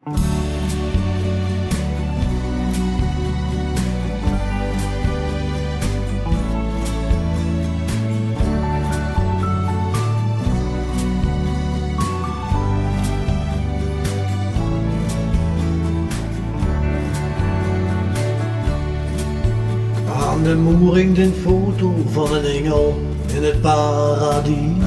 Aan de moer hing een foto van een engel in het paradies.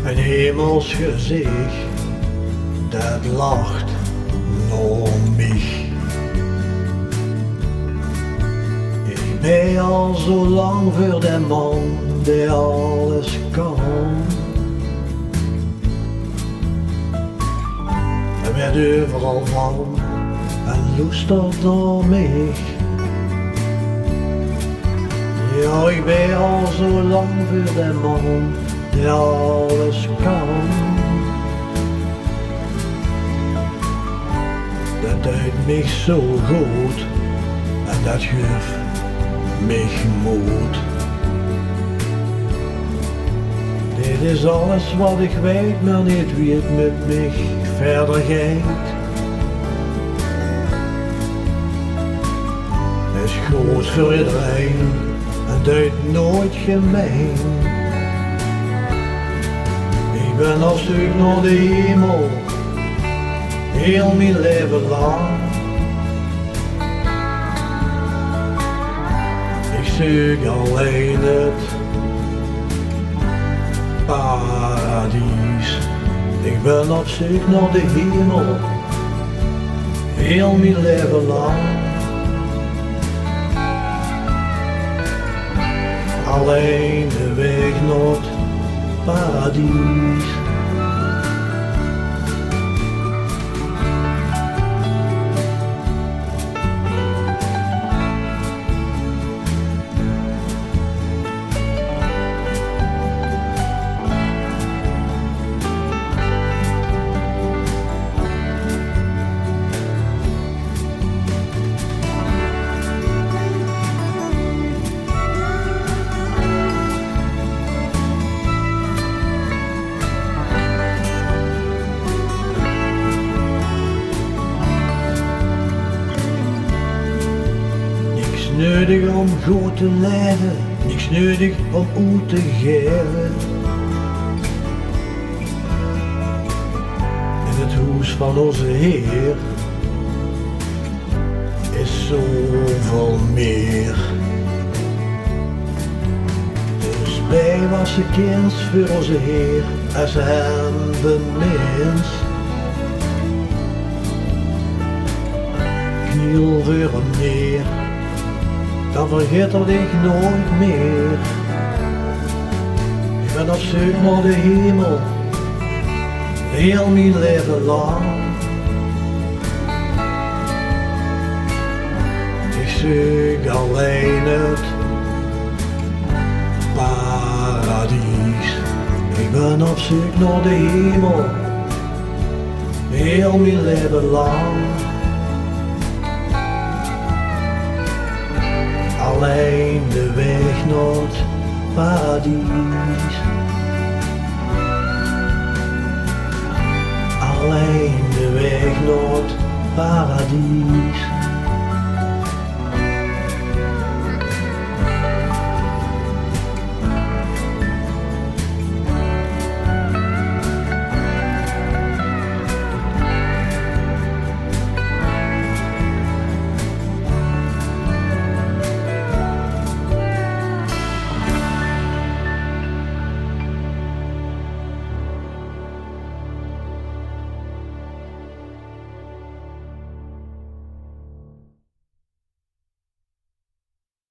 Een hemels gezicht dat lacht naar mij. Ik ben al zo lang voor de man die alles kan. Hij werd overal van en luistert naar mij. Ja, ik ben al zo lang voor de man die alles kan. Dat doet mij zo goed en dat geeft mij moed. Dit is alles wat ik weet, maar niet wie het met mij verder gaat. Is groot voor iedereen en doet nooit gemeen. Ik ben op zoek naar de hemel, heel mijn leven lang. Ik zoek alleen het paradies. Ik ben op zoek naar de hemel, heel mijn leven lang. Alleen de weg naar het paradies. Niks nodig om goed te leven, niks nodig om uit te geven. In het huis van onze Heer is zoveel meer. Dus wij wassen kind voor onze Heer als hem bemint. Kniel voor hem neer, dan vergeet er ik nooit meer. Ik ben op zoek naar de hemel, heel mijn leven lang. Ik zoek alleen het paradies. Ik ben op zoek naar de hemel, heel mijn leven lang. Alleen de weg naar het paradies. Alleen de weg naar het paradies.